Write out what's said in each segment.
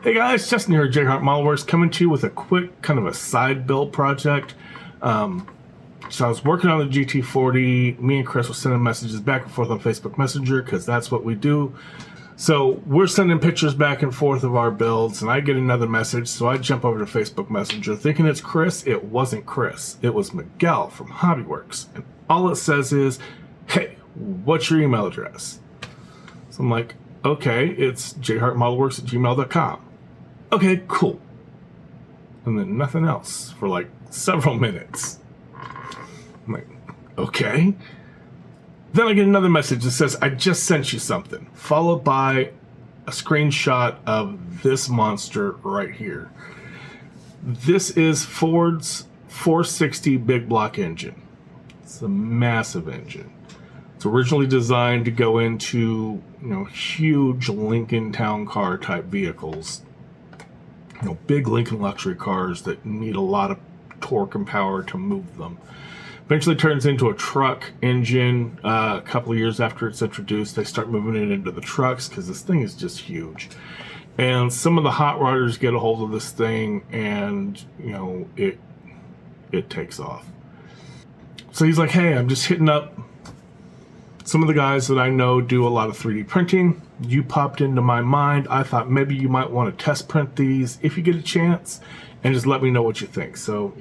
Hey guys, Justin here at JHart Modelworks, coming to you with a quick kind of a side build project. So I was working on the GT40. Me and Chris were sending messages back and forth on Facebook Messenger because that's what we do. So we're sending pictures back and forth of our builds, and I get another message. So I jump over to Facebook Messenger thinking it's Chris. It wasn't Chris. It was Miguel from Hobbiwerks. And all it says is, hey, what's your email address? So I'm like, okay, it's jhartmodelworks@gmail.com. Okay, cool. And then nothing else for like several minutes. I'm like, okay. Then I get another message that says, I just sent you something, followed by a screenshot of this monster right here. This is Ford's 460 big block engine. It's a massive engine. It's originally designed to go into, huge Lincoln town car type vehicles. Big Lincoln luxury cars that need a lot of torque and power to move them. Eventually turns into a truck engine. A couple of years after it's introduced, they start moving it into the trucks because this thing is just huge. And some of the hot rodders get a hold of this thing, and it takes off. So he's like, hey, I'm just hitting up some of the guys that I know do a lot of 3D printing. You popped into my mind. I thought maybe you might want to test print these if you get a chance, and just let me know what you think. So,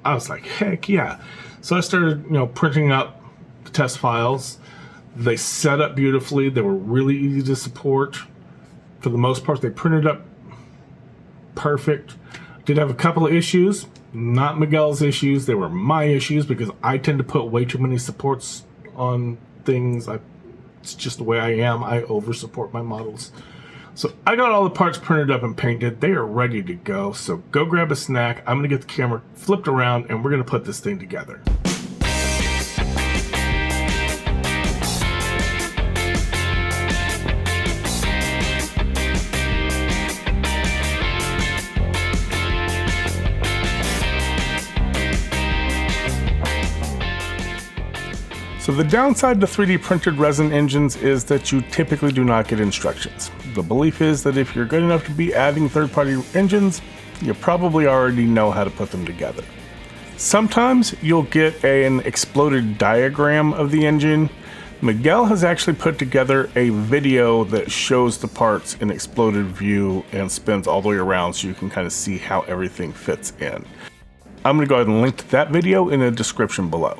I was like, heck yeah. So I started, printing up the test files. They set up beautifully. They were really easy to support. For the most part, they printed up perfect. Did have a couple of issues, not Miguel's issues. They were my issues because I tend to put way too many supports on things. It's just the way I am. I over support my models. So I got all the parts printed up and painted. They are ready to go. So go grab a snack. I'm going to get the camera flipped around and we're going to put this thing together. So the downside to 3D printed resin engines is that you typically do not get instructions. The belief is that if you're good enough to be adding third-party engines, you probably already know how to put them together. Sometimes you'll get an exploded diagram of the engine. Miguel has actually put together a video that shows the parts in exploded view and spins all the way around so you can kind of see how everything fits in. I'm going to go ahead and link to that video in the description below.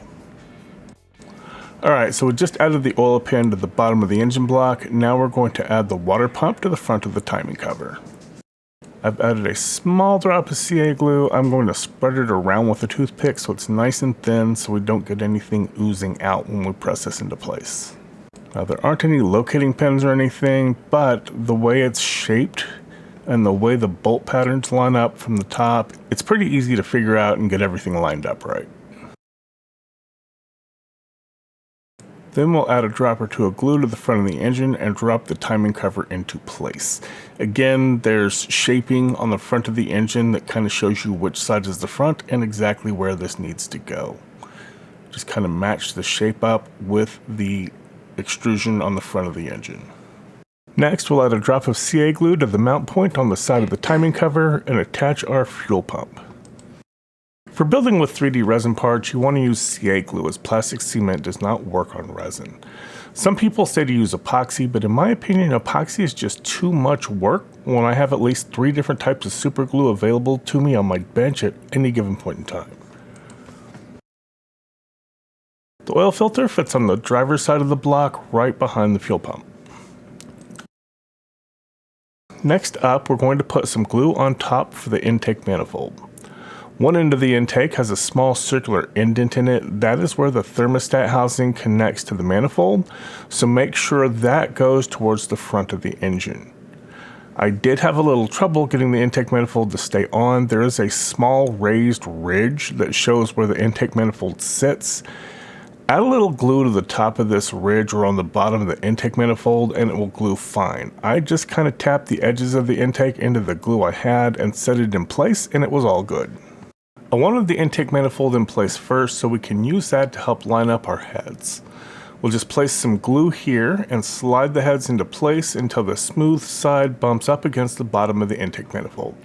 Alright, so we just added the oil pan to the bottom of the engine block. Now we're going to add the water pump to the front of the timing cover. I've added a small drop of CA glue. I'm going to spread it around with a toothpick so it's nice and thin so we don't get anything oozing out when we press this into place. Now there aren't any locating pins or anything, but the way it's shaped and the way the bolt patterns line up from the top, it's pretty easy to figure out and get everything lined up right. Then we'll add a drop or two of glue to the front of the engine and drop the timing cover into place. Again, there's shaping on the front of the engine that kind of shows you which side is the front and exactly where this needs to go. Just kind of match the shape up with the extrusion on the front of the engine. Next, we'll add a drop of CA glue to the mount point on the side of the timing cover and attach our fuel pump. For building with 3D resin parts, you want to use CA glue as plastic cement does not work on resin. Some people say to use epoxy, but in my opinion, epoxy is just too much work when I have at least 3 different types of super glue available to me on my bench at any given point in time. The oil filter fits on the driver's side of the block right behind the fuel pump. Next up, we're going to put some glue on top for the intake manifold. One end of the intake has a small circular indent in it. That is where the thermostat housing connects to the manifold, so make sure that goes towards the front of the engine. I did have a little trouble getting the intake manifold to stay on. There is a small raised ridge that shows where the intake manifold sits. Add a little glue to the top of this ridge or on the bottom of the intake manifold and it will glue fine. I just kind of tapped the edges of the intake into the glue I had and set it in place and it was all good. I wanted the intake manifold in place first so we can use that to help line up our heads. We'll just place some glue here and slide the heads into place until the smooth side bumps up against the bottom of the intake manifold.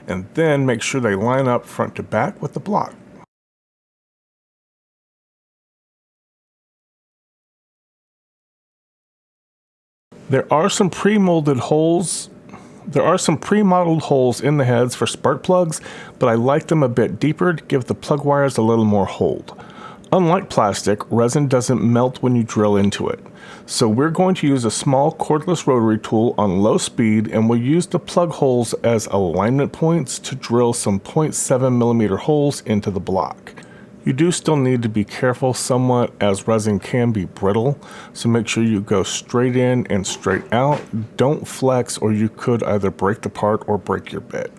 And then make sure they line up front to back with the block. There are some pre-molded holes. There are some pre-modeled holes in the heads for spark plugs, but I like them a bit deeper to give the plug wires a little more hold. Unlike plastic, resin doesn't melt when you drill into it. So we're going to use a small cordless rotary tool on low speed, and we'll use the plug holes as alignment points to drill some 0.7mm holes into the block. You do still need to be careful somewhat, as resin can be brittle, so make sure you go straight in and straight out. Don't flex, or you could either break the part or break your bit.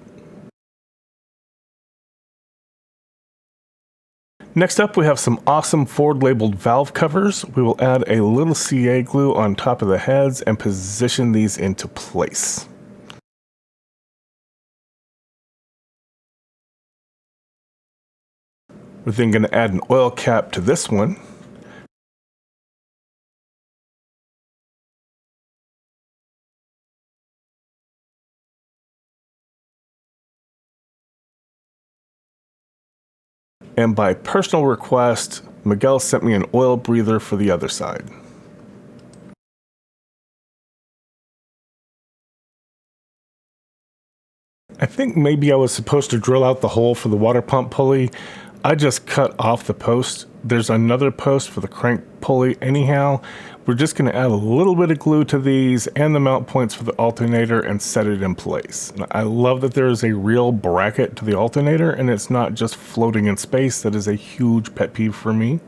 Next up, we have some awesome Ford labeled valve covers. We will add a little CA glue on top of the heads and position these into place. We're then going to add an oil cap to this one. And by personal request, Miguel sent me an oil breather for the other side. I think maybe I was supposed to drill out the hole for the water pump pulley. I just cut off the post. There's another post for the crank pulley anyhow. We're just going to add a little bit of glue to these and the mount points for the alternator and set it in place. I love that there is a real bracket to the alternator and it's not just floating in space. That is a huge pet peeve for me.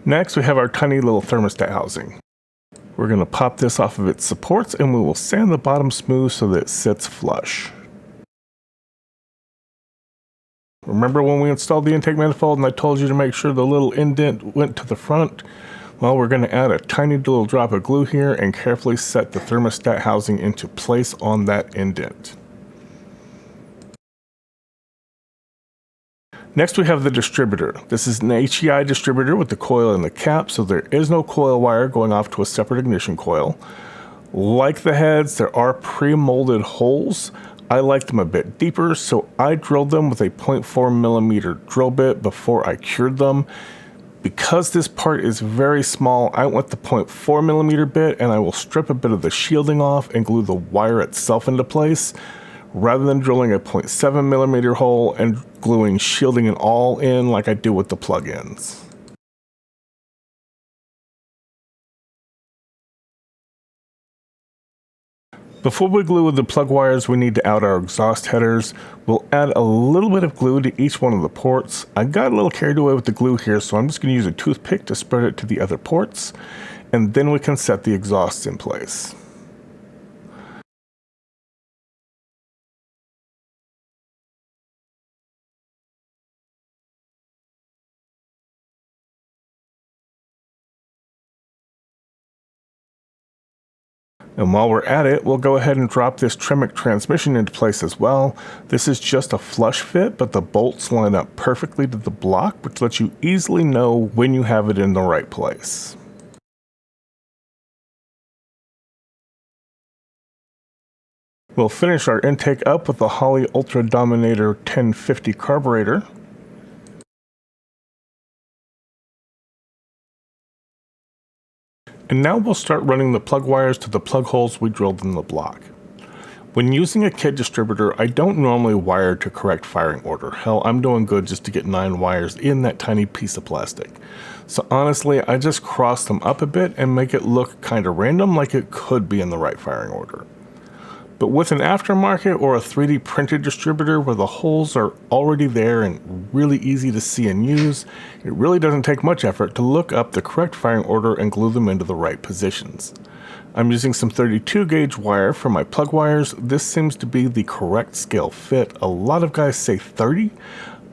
Next, we have our tiny little thermostat housing. We're going to pop this off of its supports and we will sand the bottom smooth so that it sits flush. Remember when we installed the intake manifold and I told you to make sure the little indent went to the front? Well, we're going to add a tiny little drop of glue here and carefully set the thermostat housing into place on that indent. Next, we have the distributor. This is an HEI distributor with the coil and the cap, so there is no coil wire going off to a separate ignition coil. Like the heads, there are pre-molded holes. I like them a bit deeper, so I drilled them with a 0.4mm drill bit before I cured them. Because this part is very small, I went the 0.4mm bit and I will strip a bit of the shielding off and glue the wire itself into place, rather than drilling a 0.7mm hole and gluing shielding and all in like I do with the plug-ins. Before we glue the plug wires, we need to out our exhaust headers. We'll add a little bit of glue to each one of the ports. I got a little carried away with the glue here, so I'm just going to use a toothpick to spread it to the other ports, and then we can set the exhausts in place. And while we're at it, we'll go ahead and drop this Tremec transmission into place as well. This is just a flush fit, but the bolts line up perfectly to the block, which lets you easily know when you have it in the right place. We'll finish our intake up with the Holley Ultra Dominator 1050 carburetor. And now we'll start running the plug wires to the plug holes we drilled in the block. When using a kit distributor, I don't normally wire to correct firing order. Hell, I'm doing good just to get 9 wires in that tiny piece of plastic. So honestly, I just cross them up a bit and make it look kind of random, like it could be in the right firing order. But with an aftermarket or a 3D printed distributor where the holes are already there and really easy to see and use, it really doesn't take much effort to look up the correct firing order and glue them into the right positions. I'm using some 32 gauge wire for my plug wires. This seems to be the correct scale fit. A lot of guys say 30.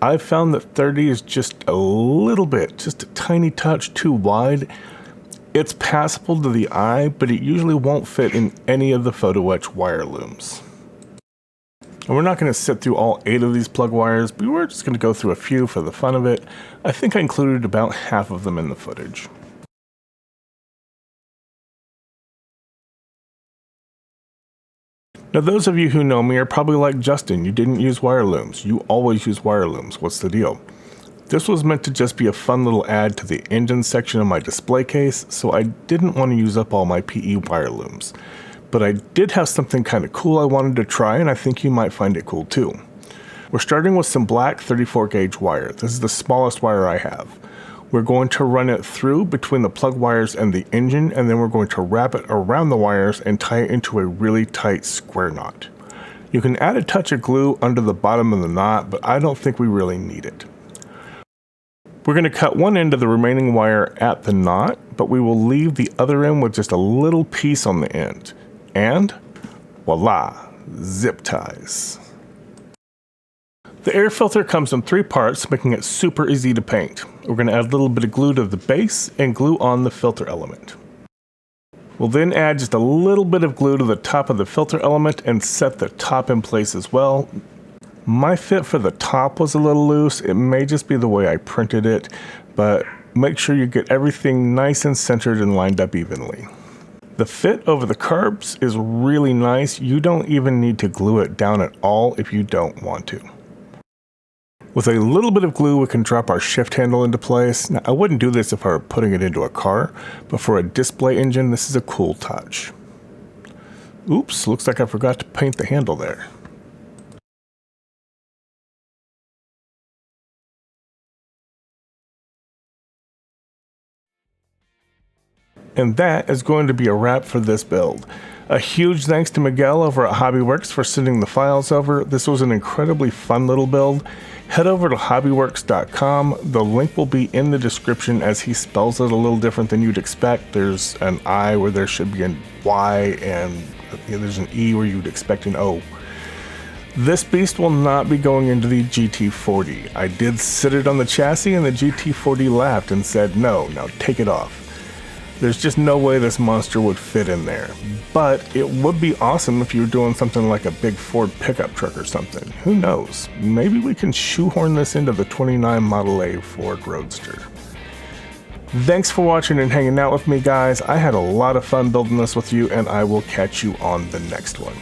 I've found that 30 is just a little bit, just a tiny touch too wide. It's passable to the eye, but it usually won't fit in any of the photo etch wire looms. And we're not going to sit through all 8 of these plug wires, but we're just going to go through a few for the fun of it. I think I included about half of them in the footage. Now those of you who know me are probably like, Justin, you didn't use wire looms. You always use wire looms. What's the deal? This was meant to just be a fun little add to the engine section of my display case, so I didn't want to use up all my PE wire looms. But I did have something kind of cool I wanted to try, and I think you might find it cool too. We're starting with some black 34 gauge wire. This is the smallest wire I have. We're going to run it through between the plug wires and the engine, and then we're going to wrap it around the wires and tie it into a really tight square knot. You can add a touch of glue under the bottom of the knot, but I don't think we really need it. We're going to cut one end of the remaining wire at the knot, but we will leave the other end with just a little piece on the end. And voila, zip ties. The air filter comes in 3 parts, making it super easy to paint. We're going to add a little bit of glue to the base and glue on the filter element. We'll then add just a little bit of glue to the top of the filter element and set the top in place as well. My fit for the top was a little loose. It may just be the way I printed it, but make sure you get everything nice and centered and lined up evenly. The fit over the curbs is really nice. You don't even need to glue it down at all if you don't want to. With a little bit of glue, we can drop our shift handle into place. Now, I wouldn't do this if I were putting it into a car, but for a display engine, this is a cool touch. Oops, looks like I forgot to paint the handle there. And that is going to be a wrap for this build. A huge thanks to Miguel over at Hobbiwerks for sending the files over. This was an incredibly fun little build. Head over to hobbiwerks.com. The link will be in the description as he spells it a little different than you'd expect. There's an I where there should be a Y, and there's an E where you'd expect an O. This beast will not be going into the GT40. I did sit it on the chassis and the GT40 laughed and said, no, now take it off. There's just no way this monster would fit in there. But it would be awesome if you were doing something like a big Ford pickup truck or something. Who knows? Maybe we can shoehorn this into the 29 Model A Ford Roadster. Thanks for watching and hanging out with me, guys. I had a lot of fun building this with you, and I will catch you on the next one.